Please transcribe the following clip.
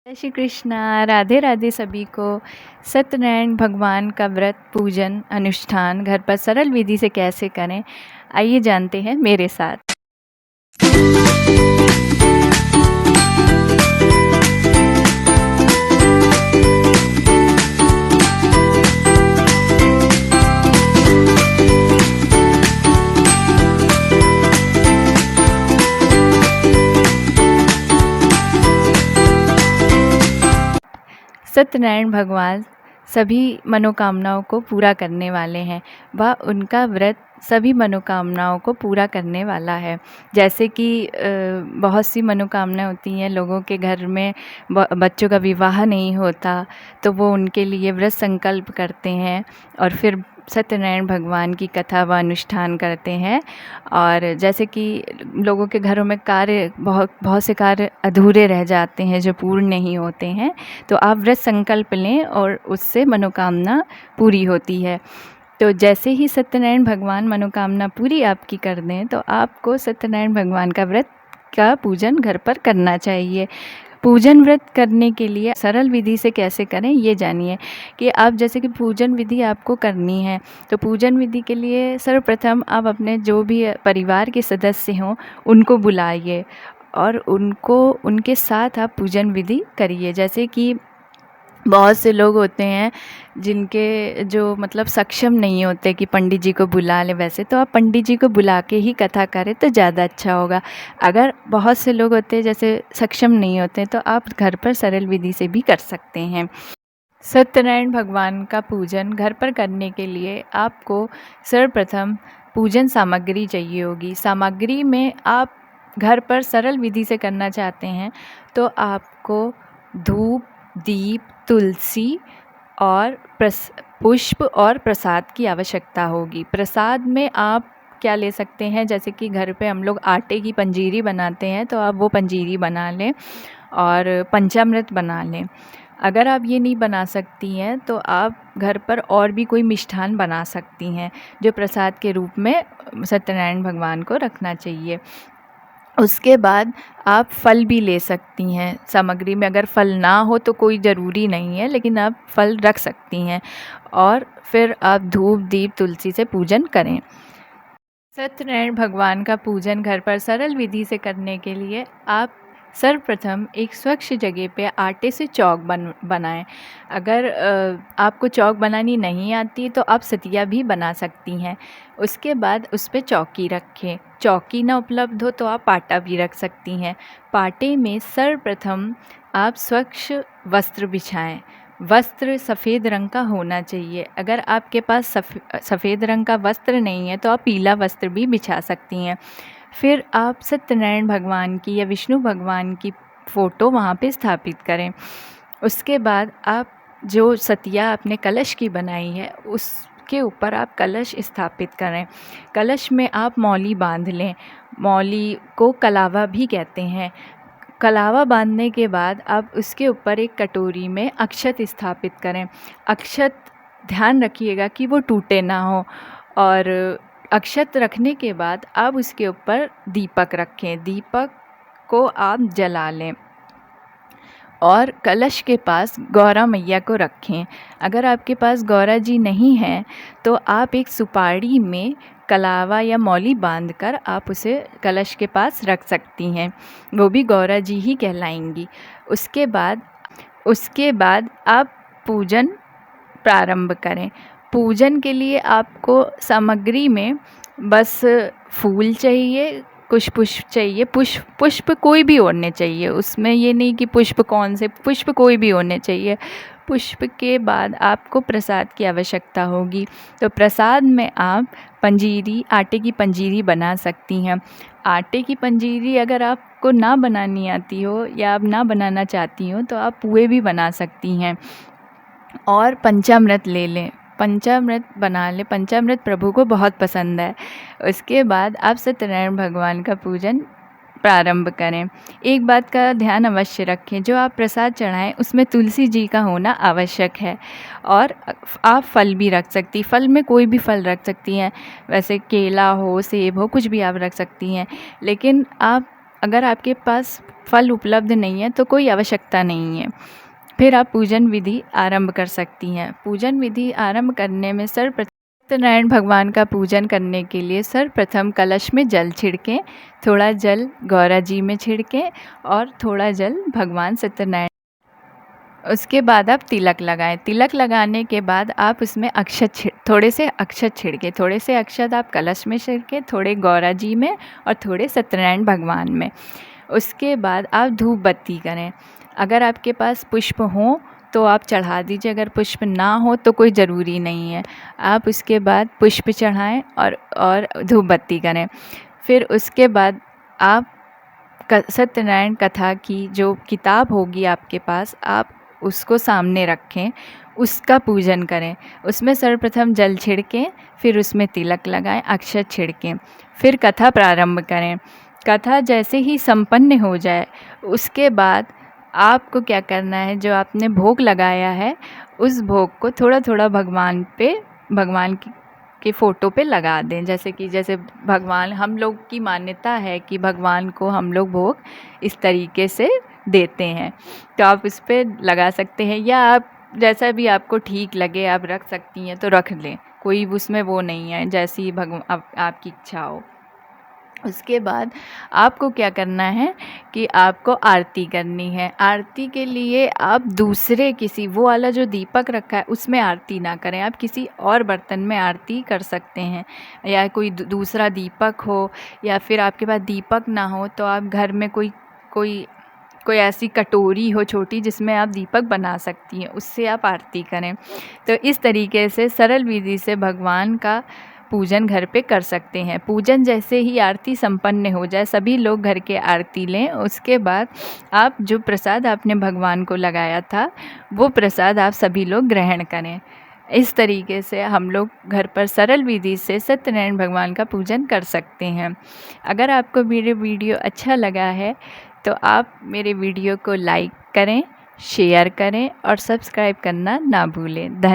जय श्री कृष्णा। राधे राधे सभी को। सत्यनारायण भगवान का व्रत पूजन अनुष्ठान घर पर सरल विधि से कैसे करें, आइए जानते हैं मेरे साथ। सत्यनारायण भगवान सभी मनोकामनाओं को पूरा करने वाले हैं। वह उनका व्रत सभी मनोकामनाओं को पूरा करने वाला है। जैसे कि बहुत सी मनोकामनाएं होती हैं लोगों के घर में, बच्चों का विवाह नहीं होता तो वो उनके लिए व्रत संकल्प करते हैं और फिर सत्यनारायण भगवान की कथा व अनुष्ठान करते हैं। और जैसे कि लोगों के घरों में बहुत से कार्य अधूरे रह जाते हैं जो पूर्ण नहीं होते हैं, तो आप व्रत संकल्प लें और उससे मनोकामना पूरी होती है। तो जैसे ही सत्यनारायण भगवान मनोकामना पूरी आपकी कर दें तो आपको सत्यनारायण भगवान का व्रत का पूजन घर पर करना चाहिए। पूजन व्रत करने के लिए सरल विधि से कैसे करें ये जानिए कि आप जैसे कि पूजन विधि आपको करनी है तो पूजन विधि के लिए सर्वप्रथम आप अपने जो भी परिवार के सदस्य हों उनको बुलाइए और उनके साथ आप पूजन विधि करिए। जैसे कि बहुत से लोग होते हैं जिनके जो मतलब सक्षम नहीं होते कि पंडित जी को बुला लें, वैसे तो आप पंडित जी को बुला के ही कथा करें तो ज़्यादा अच्छा होगा। अगर बहुत से लोग होते हैं जैसे सक्षम नहीं होते तो आप घर पर सरल विधि से भी कर सकते हैं। सत्यनारायण भगवान का पूजन घर पर करने के लिए आपको सर्वप्रथम पूजन सामग्री चाहिए होगी। सामग्री में आप घर पर सरल विधि से करना चाहते हैं तो आपको धूप, दीप, तुलसी और पुष्प और प्रसाद की आवश्यकता होगी। प्रसाद में आप क्या ले सकते हैं, जैसे कि घर पे हम लोग आटे की पंजीरी बनाते हैं तो आप वो पंजीरी बना लें और पंचामृत बना लें। अगर आप ये नहीं बना सकती हैं तो आप घर पर और भी कोई मिष्ठान बना सकती हैं जो प्रसाद के रूप में सत्यनारायण भगवान को रखना चाहिए। उसके बाद आप फल भी ले सकती हैं सामग्री में। अगर फल ना हो तो कोई ज़रूरी नहीं है, लेकिन आप फल रख सकती हैं और फिर आप धूप, दीप, तुलसी से पूजन करें। सत्यनारायण भगवान का पूजन घर पर सरल विधि से करने के लिए आप सर्वप्रथम एक स्वच्छ जगह पे आटे से चौक बनाएं। अगर आपको चौक बनानी नहीं आती तो आप सतिया भी बना सकती हैं। उसके बाद उस पर चौकी रखें। चौकी ना उपलब्ध हो तो आप पाटा भी रख सकती हैं। पाटे में सर्वप्रथम आप स्वच्छ वस्त्र बिछाएं। वस्त्र सफ़ेद रंग का होना चाहिए। अगर आपके पास सफ़ेद रंग का वस्त्र नहीं है तो आप पीला वस्त्र भी बिछा सकती हैं। फिर आप सत्यनारायण भगवान की या विष्णु भगवान की फ़ोटो वहाँ पे स्थापित करें। उसके बाद आप जो सतिया आपने कलश की बनाई है उसके ऊपर आप कलश स्थापित करें। कलश में आप मौली बांध लें। मौली को कलावा भी कहते हैं। कलावा बांधने के बाद आप उसके ऊपर एक कटोरी में अक्षत स्थापित करें। अक्षत ध्यान रखिएगा कि वो टूटे ना हो। और अक्षत रखने के बाद आप उसके ऊपर दीपक रखें। दीपक को आप जला लें और कलश के पास गौरा मैया को रखें। अगर आपके पास गौरा जी नहीं हैं तो आप एक सुपारी में कलावा या मौली बांधकर आप उसे कलश के पास रख सकती हैं, वो भी गौरा जी ही कहलाएंगी। उसके बाद आप पूजन प्रारंभ करें। पूजन के लिए आपको सामग्री में बस फूल चाहिए, कुछ पुष्प चाहिए। पुष्प कोई भी होने चाहिए, उसमें ये नहीं कि पुष्प कौन से, पुष्प कोई भी होने चाहिए। पुष्प के बाद आपको प्रसाद की आवश्यकता होगी। तो प्रसाद में आप पंजीरी, आटे की पंजीरी बना सकती हैं। आटे की पंजीरी अगर आपको ना बनानी आती हो या आप ना बनाना चाहती हो तो आप पुए भी बना सकती हैं। और पंचामृत ले लें, पंचामृत बना लें। पंचामृत प्रभु को बहुत पसंद है। उसके बाद आप सत्यनारायण भगवान का पूजन प्रारंभ करें। एक बात का ध्यान अवश्य रखें, जो आप प्रसाद चढ़ाएं उसमें तुलसी जी का होना आवश्यक है। और आप फल भी रख सकती, फल में कोई भी फल रख सकती हैं, वैसे केला हो, सेब हो, कुछ भी आप रख सकती हैं। लेकिन अगर आपके पास फल उपलब्ध नहीं है तो कोई आवश्यकता नहीं है। फिर आप पूजन विधि आरंभ कर सकती हैं। पूजन विधि आरंभ करने में सत्यनारायण भगवान का पूजन करने के लिए सर्वप्रथम कलश में जल छिड़कें, थोड़ा जल गौरा जी में छिड़कें और थोड़ा जल भगवान सत्यनारायण। उसके बाद आप तिलक लगाएं। तिलक लगाने के बाद आप उसमें थोड़े से अक्षत छिड़कें। थोड़े से अक्षत आप कलश में छिड़कें, थोड़े गौरा जी में और थोड़े सत्यनारायण भगवान में। उसके बाद आप धूप बत्ती करें। अगर आपके पास पुष्प हों तो आप चढ़ा दीजिए, अगर पुष्प ना हो तो कोई ज़रूरी नहीं है। आप उसके बाद पुष्प चढ़ाएं और धूप बत्ती करें। फिर उसके बाद आप सत्यनारायण कथा की जो किताब होगी आपके पास, आप उसको सामने रखें, उसका पूजन करें। उसमें सर्वप्रथम जल छिड़कें, फिर उसमें तिलक लगाएं, अक्षत छिड़कें, फिर कथा प्रारंभ करें। कथा जैसे ही संपन्न हो जाए उसके बाद आपको क्या करना है, जो आपने भोग लगाया है उस भोग को थोड़ा थोड़ा भगवान के फ़ोटो पे लगा दें। जैसे भगवान, हम लोग की मान्यता है कि भगवान को हम लोग भोग इस तरीके से देते हैं, तो आप उस पे लगा सकते हैं, या आप जैसा भी आपको ठीक लगे आप रख सकती हैं तो रख लें, कोई उसमें वो नहीं है, जैसी आपकी इच्छा हो। उसके बाद आपको क्या करना है कि आपको आरती करनी है। आरती के लिए आप दूसरे किसी, वो वाला जो दीपक रखा है उसमें आरती ना करें, आप किसी और बर्तन में आरती कर सकते हैं, या कोई दूसरा दीपक हो, या फिर आपके पास दीपक ना हो तो आप घर में कोई ऐसी कटोरी हो छोटी जिसमें आप दीपक बना सकती हैं, उससे आप आरती करें। तो इस तरीके से सरल विधि से भगवान का पूजन घर पे कर सकते हैं। पूजन जैसे ही आरती संपन्न हो जाए, सभी लोग घर के आरती लें। उसके बाद आप जो प्रसाद आपने भगवान को लगाया था वो प्रसाद आप सभी लोग ग्रहण करें। इस तरीके से हम लोग घर पर सरल विधि से सत्यनारायण भगवान का पूजन कर सकते हैं। अगर आपको मेरे वीडियो अच्छा लगा है तो आप मेरे वीडियो को लाइक करें, शेयर करें और सब्सक्राइब करना ना भूलें। धन्यवाद।